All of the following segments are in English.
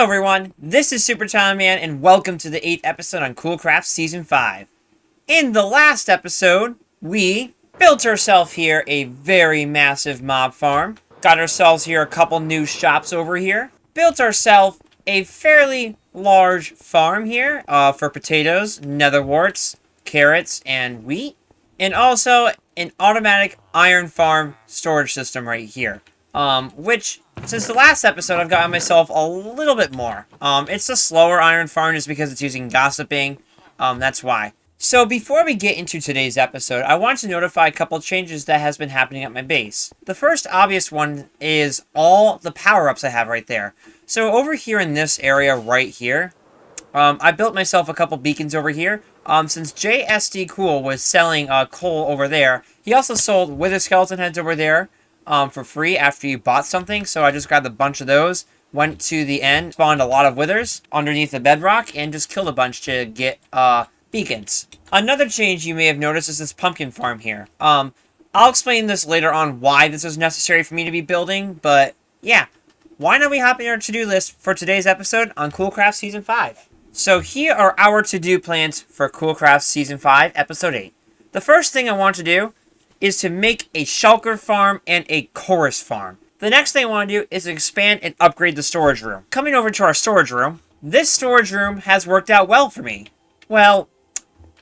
everyone, this is Super Time Man, and welcome to the 8th episode on Cool Crat Season 5. In the last episode, we built ourselves here a very massive mob farm, got ourselves here a couple new shops over here, built ourselves a fairly large farm here for potatoes, netherworts, carrots, and wheat, and also an automatic iron farm storage system right here. Which, since the last episode, I've gotten myself a little bit more. It's a slower iron farm just because it's using gossiping. That's why. So before we get into today's episode, I want to notify a couple changes that has been happening at my base. The first obvious one is all the power-ups I have right there. So over here in this area right here, I built myself a couple beacons over here. Since JSD Cool was selling coal over there, he also sold wither skeleton heads over there. For free after you bought something, so I just grabbed a bunch of those, went to the end, spawned a lot of withers underneath the bedrock, and just killed a bunch to get beacons. Another change you may have noticed is this pumpkin farm here. I'll explain this later on why this is necessary for me to be building, but yeah, why not we hop in our to-do list for today's episode on Cool Crat Season 5. So here are our to-do plans for Cool Crat Season 5, Episode 8. The first thing I want to do is to make a shulker farm and a chorus farm. The next thing I want to do is expand and upgrade the storage room. Coming over to our storage room, this storage room has worked out well for me. Well,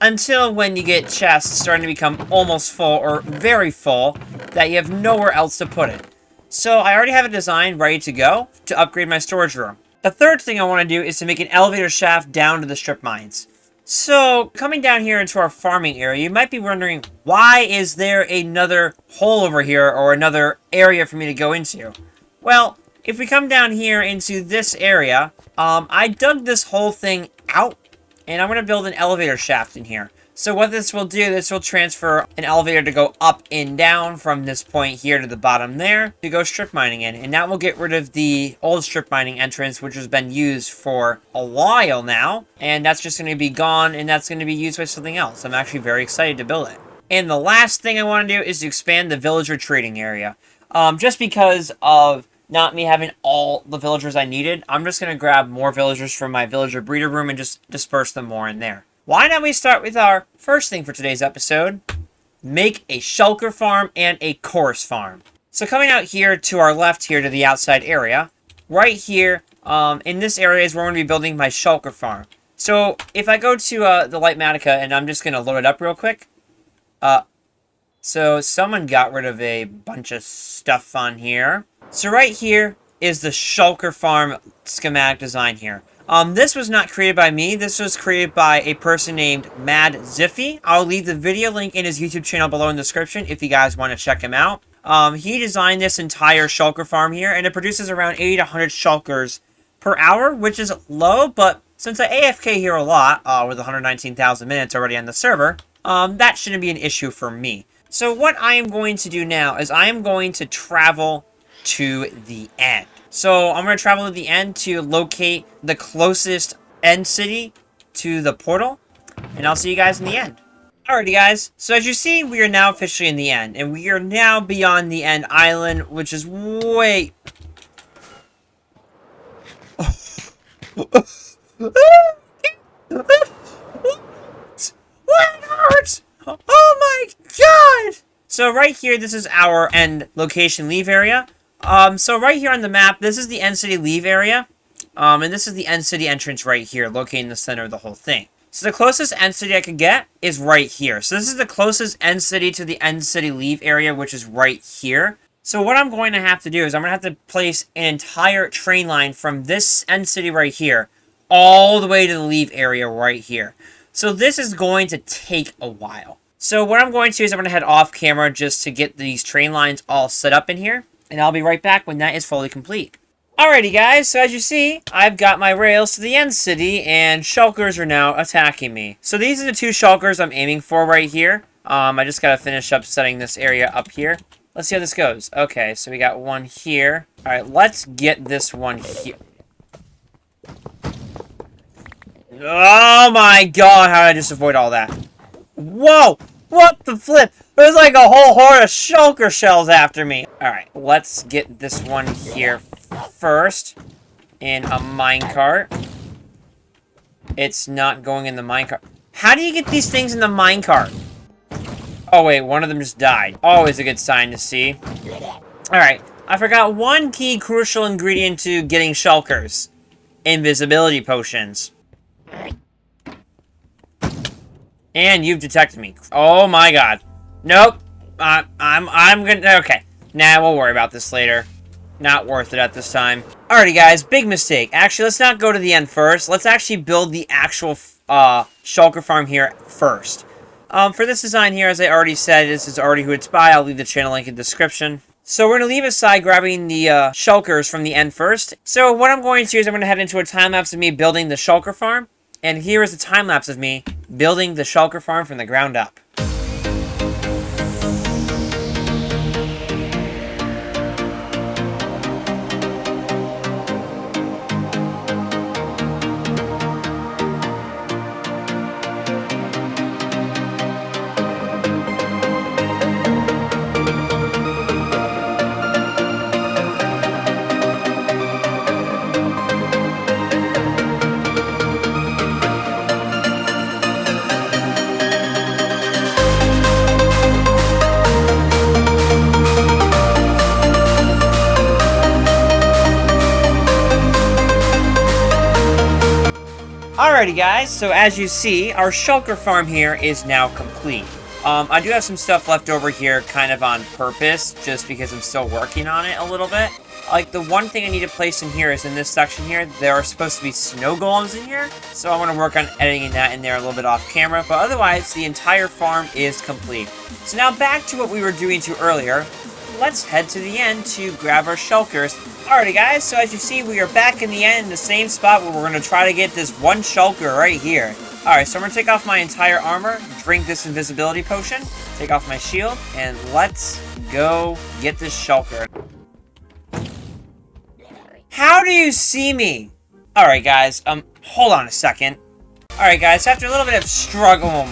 until when you get chests starting to become almost full or very full that you have nowhere else to put it. So I already have a design ready to go to upgrade my storage room. The third thing I want to do is to make an elevator shaft down to the strip mines. So, coming down here into our farming area, you might be wondering, why is there another hole over here, or another area for me to go into? Well, if we come down here into this area, I dug this whole thing out, and I'm going to build an elevator shaft in here. So what this will do, this will transfer an elevator to go up and down from this point here to the bottom there to go strip mining in. And that will get rid of the old strip mining entrance, which has been used for a while now. And that's just going to be gone, and that's going to be used by something else. I'm actually very excited to build it. And the last thing I want to do is to expand the villager trading area. Just because of not me having all the villagers I needed, I'm just going to grab more villagers from my villager breeder room and just disperse them more in there. Why don't we start with our first thing for today's episode? Make a shulker farm and a chorus farm. So coming out here to our left here to the outside area, right here, in this area is where I'm going to be building my shulker farm. So if I go to the Lightmatica, and I'm just going to load it up real quick. So someone got rid of a bunch of stuff on here. So right here is the shulker farm schematic design here. This was not created by me. This was created by a person named Mad Ziffy. I'll leave the video link in his YouTube channel below in the description if you guys want to check him out. He designed this entire shulker farm here, and it produces around 80 to 100 shulkers per hour, which is low, but since I AFK here a lot, with 119,000 minutes already on the server, that shouldn't be an issue for me. So what I am going to do now is I am going to travel to the end. So I'm going to travel to the end to locate the closest end city to the portal, and I'll see you guys in the end. Alrighty guys, so as you see, we are now officially in the end, and we are now beyond the end island, which is way... What hurts? Oh my god! So right here, this is our end location leave area. So right here on the map, this is the end city leave area, and this is the end city entrance right here, located in the center of the whole thing. So the closest end city I could get is right here. So this is the closest end city to the end city leave area, which is right here. So what I'm going to have to do is I'm going to have to place an entire train line from this end city right here, all the way to the leave area right here. So this is going to take a while. So what I'm going to do is I'm going to head off camera just to get these train lines all set up in here. And I'll be right back when that is fully complete. Alrighty guys, so as you see, I've got my rails to the end city, and shulkers are now attacking me. So these are the two shulkers I'm aiming for right here. I just gotta finish up setting this area up here. Let's see how this goes. Okay, so we got one here. Alright, let's get this one here. Oh my god, how did I just avoid all that? Whoa! What the flip? There's like a whole horde of shulker shells after me. Alright, let's get this one here first. in a minecart. It's not going in the minecart. How do you get these things in the minecart? Oh, wait. One of them just died. Always a good sign to see. Alright. I forgot one key crucial ingredient to getting shulkers. Invisibility potions. And you've detected me. Oh my god. Nope. I'm gonna... Okay. Nah, we'll worry about this later. Not worth it at this time. Alrighty, guys. Big mistake. Actually, let's not go to the end first. Let's actually build the actual shulker farm here first. For this design here, as I already said, this is already who it's by. I'll leave the channel link in the description. So we're going to leave aside grabbing the shulkers from the end first. So what I'm going to do is I'm going to head into a time-lapse of me building the shulker farm. And here is a time-lapse of me building the shulker farm from the ground up. Alrighty guys, so as you see, our shulker farm here is now complete. I do have some stuff left over here kind of on purpose, just because I'm still working on it a little bit. Like, the one thing I need to place in here is in this section here, there are supposed to be snow golems in here, so I want to work on editing that in there a little bit off camera, but otherwise, the entire farm is complete. So now back to what we were doing to earlier, let's head to the end to grab our shulkers. Alrighty guys, so as you see, we are back in the end in the same spot where we're going to try to get this one shulker right here. Alright, so I'm going to take off my entire armor, drink this invisibility potion, take off my shield, and let's go get this shulker. How do you see me? Alright guys, hold on a second. Alright guys, after a little bit of struggle,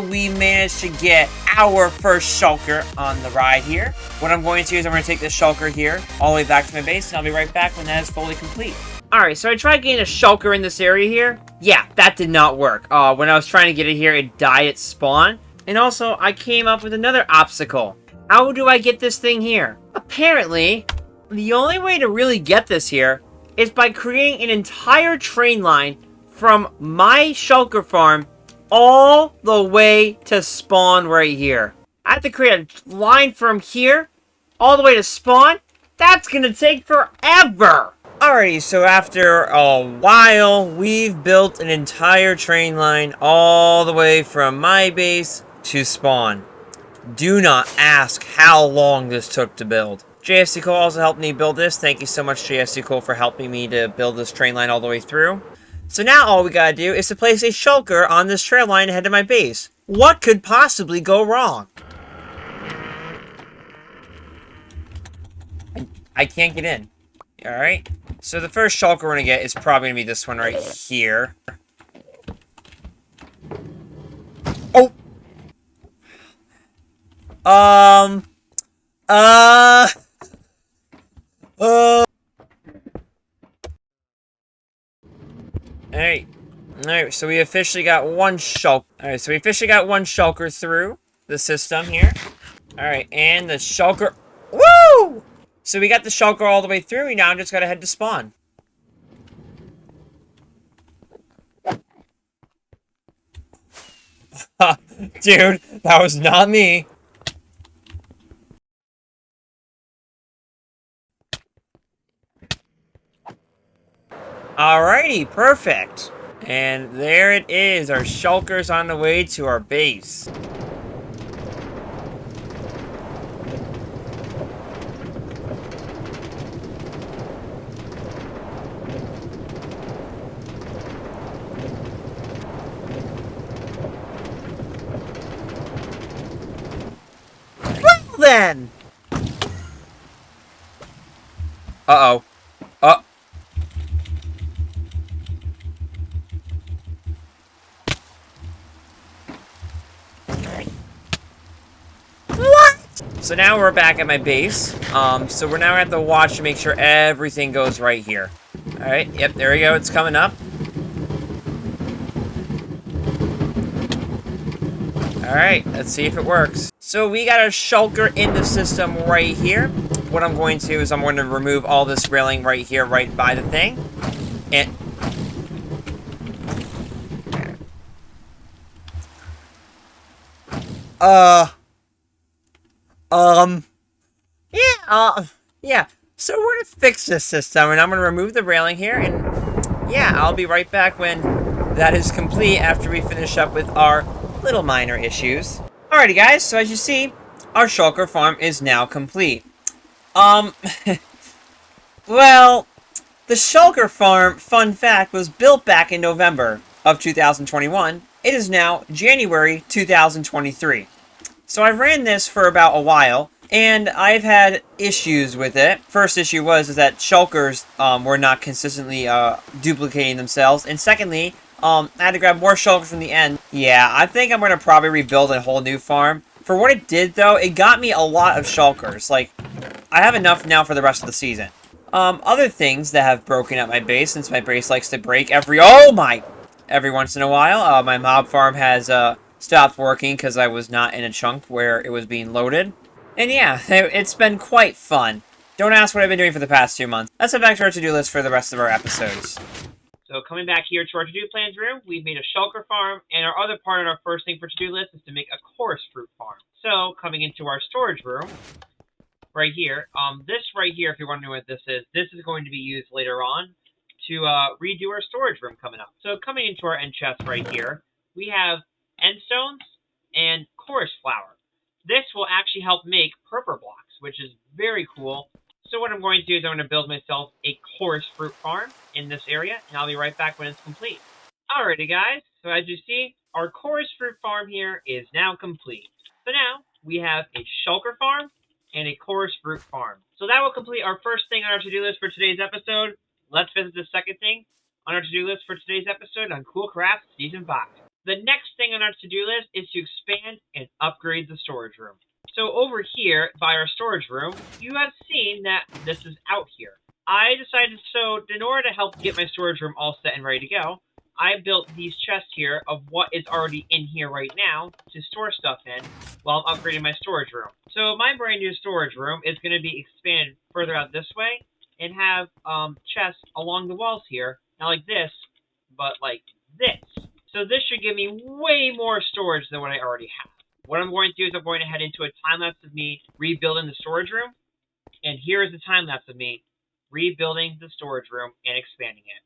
we managed to get our first shulker on the ride here. What I'm going to do is I'm going to take this shulker here all the way back to my base, and I'll be right back when that is fully complete. Alright, so I tried getting a shulker in this area here. Yeah, that did not work. When I was trying to get it here, it died at spawn. And also, I came up with another obstacle. How do I get this thing here? Apparently, the only way to really get this here is by creating an entire train line from my shulker farm all the way to spawn right here. I have to create a line from here all the way to spawn. That's gonna take forever. Alrighty, so after a while, we've built an entire train line all the way from my base to spawn. Do not ask how long this took to build. JSC Cole also helped me build this. Thank you so much, JSC Cole, for helping me to build this train line all the way through. So now all we gotta do is to place a shulker on this trail line ahead of my base. What could possibly go wrong? I can't get in. Alright. So the first shulker we're gonna get is probably gonna be this one right here. Oh! Alright, so we officially got one shulker. Alright, so we officially got one shulker through the system here. Alright, and the shulker... Woo! So we got the shulker all the way through, and now I'm just gotta head to spawn. Dude, that was not me. Alrighty, perfect. And there it is, our shulker's on the way to our base. Well then! Uh-oh. So now we're back at my base. So we're now at the watch to make sure everything goes right here. Alright, yep, there we go. It's coming up. Alright, let's see if it works. So we got a shulker in the system right here. What I'm going to do is I'm going to remove all this railing right here, right by the thing. And... Yeah. So we're gonna fix this system, and I'm gonna remove the railing here, and yeah, I'll be right back when that is complete after we finish up with our little minor issues. Alrighty, guys. So as you see, our shulker farm is now complete. Well, the shulker farm, fun fact, was built back in November of 2021. It is now January 2023. So I ran this for about a while, and I've had issues with it. First issue was that shulkers were not consistently duplicating themselves, and secondly, I had to grab more shulkers from the end. Yeah, I think I'm going to probably rebuild a whole new farm. For what it did, though, it got me a lot of shulkers. Like, I have enough now for the rest of the season. Other things that have broken up my base, since my base likes to break every once in a while. My mob farm has stopped working because I was not in a chunk where it was being loaded. And yeah, it's been quite fun. Don't ask what I've been doing for the past 2 months. Let's head back to our to-do list for the rest of our episodes. So coming back here to our to-do plans room, we've made a shulker farm, and our other part of our first thing for to-do list is to make a chorus fruit farm. So coming into our storage room, right here, this right here, if you're wondering what this is going to be used later on to redo our storage room coming up. So coming into our end chest right here, we have end stones and chorus flower. This will actually help make purple blocks, which is very cool. So what I'm going to do is I'm going to build myself a chorus fruit farm in this area, and I'll be right back when it's complete. Alrighty, guys. So as you see, our chorus fruit farm here is now complete. So now we have a shulker farm and a chorus fruit farm. So that will complete our first thing on our to-do list for today's episode. Let's visit the second thing on our to-do list for today's episode on Cool Crat Season 5. The next thing on our to-do list is to expand and upgrade the storage room. So over here, by our storage room, you have seen that this is out here. I decided, so in order to help get my storage room all set and ready to go, I built these chests here of what is already in here right now to store stuff in while I'm upgrading my storage room. So my brand new storage room is going to be expanded further out this way and have chests along the walls here, not like this, but like this. So this should give me way more storage than what I already have. What I'm going to do is I'm going to head into a time-lapse of me rebuilding the storage room. And here is the time-lapse of me rebuilding the storage room and expanding it.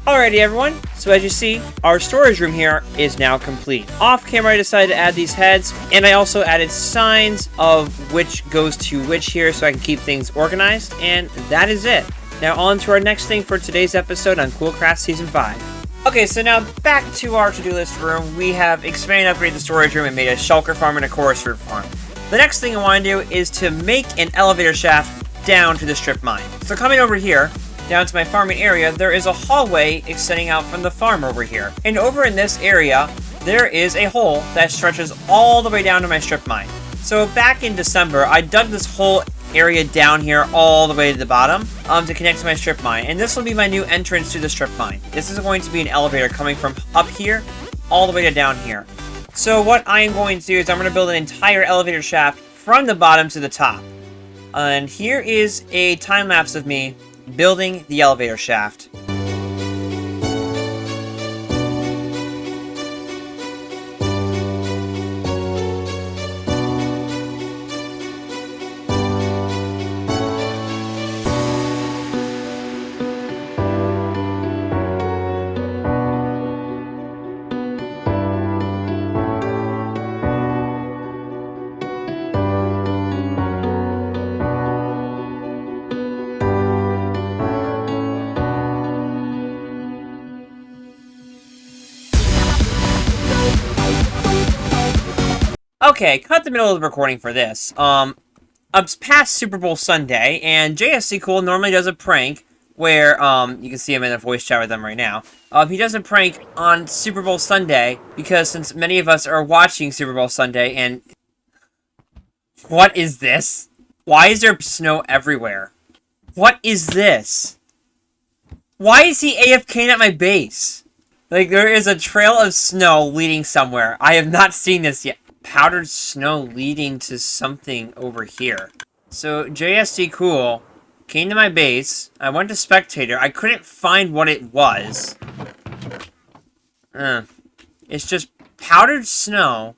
Alrighty everyone, so as you see, our storage room here is now complete. Off camera I decided to add these heads, and I also added signs of which goes to which here so I can keep things organized, and that is it. Now on to our next thing for today's episode on Cool Crat Season 5. Okay, so now back to our to-do list room. We have expanded and upgraded the storage room and made a shulker farm and a chorus fruit farm. The next thing I want to do is to make an elevator shaft down to the strip mine. So coming over here, down to my farming area, there is a hallway extending out from the farm over here. And over in this area, there is a hole that stretches all the way down to my strip mine. So back in December, I dug this whole area down here all the way to the bottom to connect to my strip mine. And this will be my new entrance to the strip mine. This is going to be an elevator coming from up here all the way to down here. So what I am going to do is I'm going to build an entire elevator shaft from the bottom to the top. And here is a time lapse of me building the elevator shaft. Okay, cut the middle of the recording for this. It's past Super Bowl Sunday, and JSC Cool normally does a prank where, you can see him in a voice chat with them right now. He does a prank on Super Bowl Sunday, because since many of us are watching Super Bowl Sunday, and... What is this? Why is there snow everywhere? What is this? Why is he AFKing at my base? Like, there is a trail of snow leading somewhere. I have not seen this yet. Powdered snow leading to something over here. So, JSD Cool came to my base. I went to Spectator. I couldn't find what it was. It's just powdered snow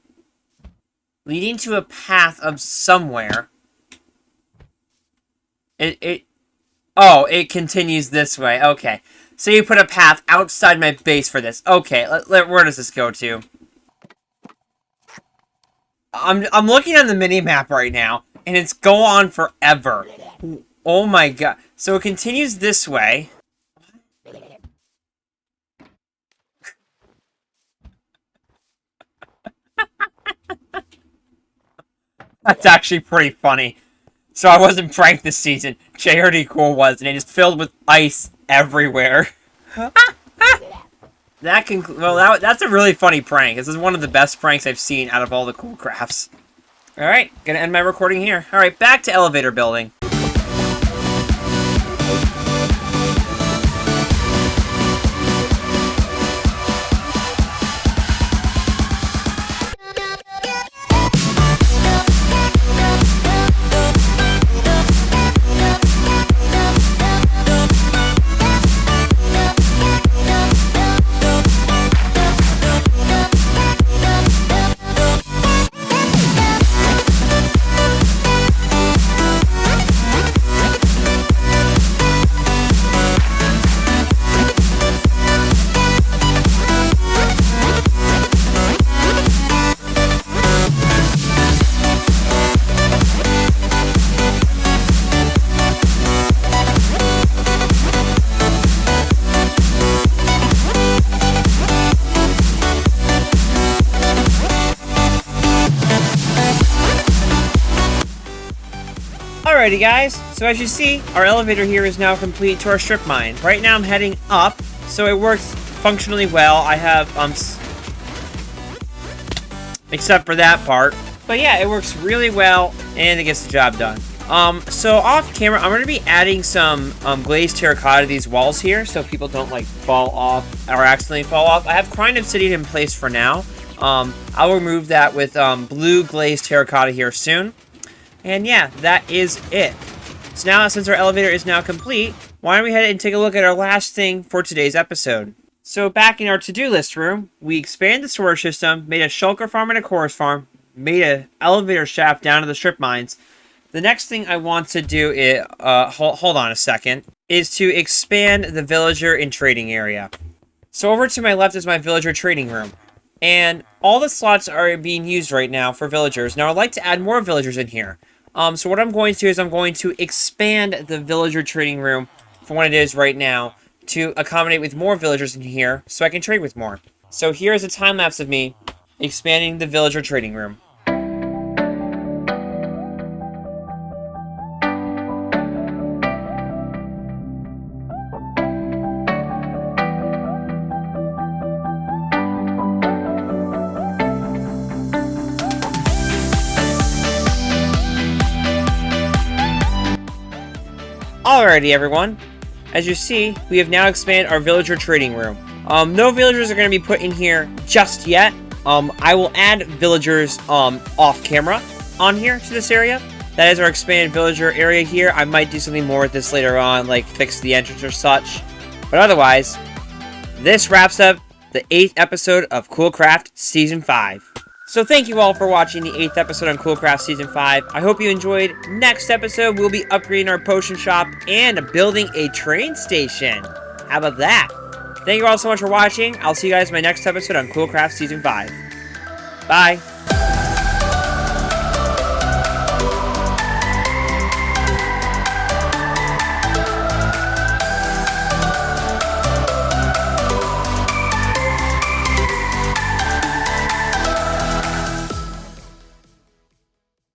leading to a path of somewhere. Oh, it continues this way. Okay. So you put a path outside my base for this. Okay, where does this go to? I'm looking on the mini-map right now, and it's go on forever. Oh my god. So it continues this way. That's actually pretty funny. So I wasn't pranked this season. JRD Cool was, and it is filled with ice everywhere. That's a really funny prank. This is one of the best pranks I've seen out of all the Cool Crafts. Alright, gonna end my recording here. Alright, back to elevator building. Alrighty guys, so as you see, our elevator here is now complete to our strip mine. Right now I'm heading up, so it works functionally well. I have, except for that part. But yeah, it works really well, and it gets the job done. So off camera, I'm going to be adding some, glazed terracotta to these walls here, so people don't, like, fall off, or accidentally fall off. I have Crying Obsidian in place for now. I'll remove that with, blue glazed terracotta here soon. And yeah, that is it. So now, since our elevator is now complete, why don't we head and take a look at our last thing for today's episode. So back in our to-do list room, we expanded the storage system, made a shulker farm and a chorus farm, made an elevator shaft down to the strip mines. The next thing I want to do is, hold on a second, is to expand the villager and trading area. So over to my left is my villager trading room. And all the slots are being used right now for villagers. Now I'd like to add more villagers in here. So what I'm going to do is I'm going to expand the villager trading room from what it is right now to accommodate with more villagers in here so I can trade with more. So here's a time lapse of me expanding the villager trading room. Alrighty everyone, as you see, we have now expanded our villager trading room. No villagers are going to be put in here just yet. I will add villagers off camera on here to this area. That is our expanded villager area here. I might do something more with this later on, like fix the entrance or such. But otherwise, this wraps up the 8th episode of Cool Craft Season 5. So thank you all for watching the 8th episode on Cool Craft Season 5. I hope you enjoyed. Next episode, we'll be upgrading our potion shop and building a train station. How about that? Thank you all so much for watching. I'll see you guys in my next episode on Cool Craft Season 5. Bye.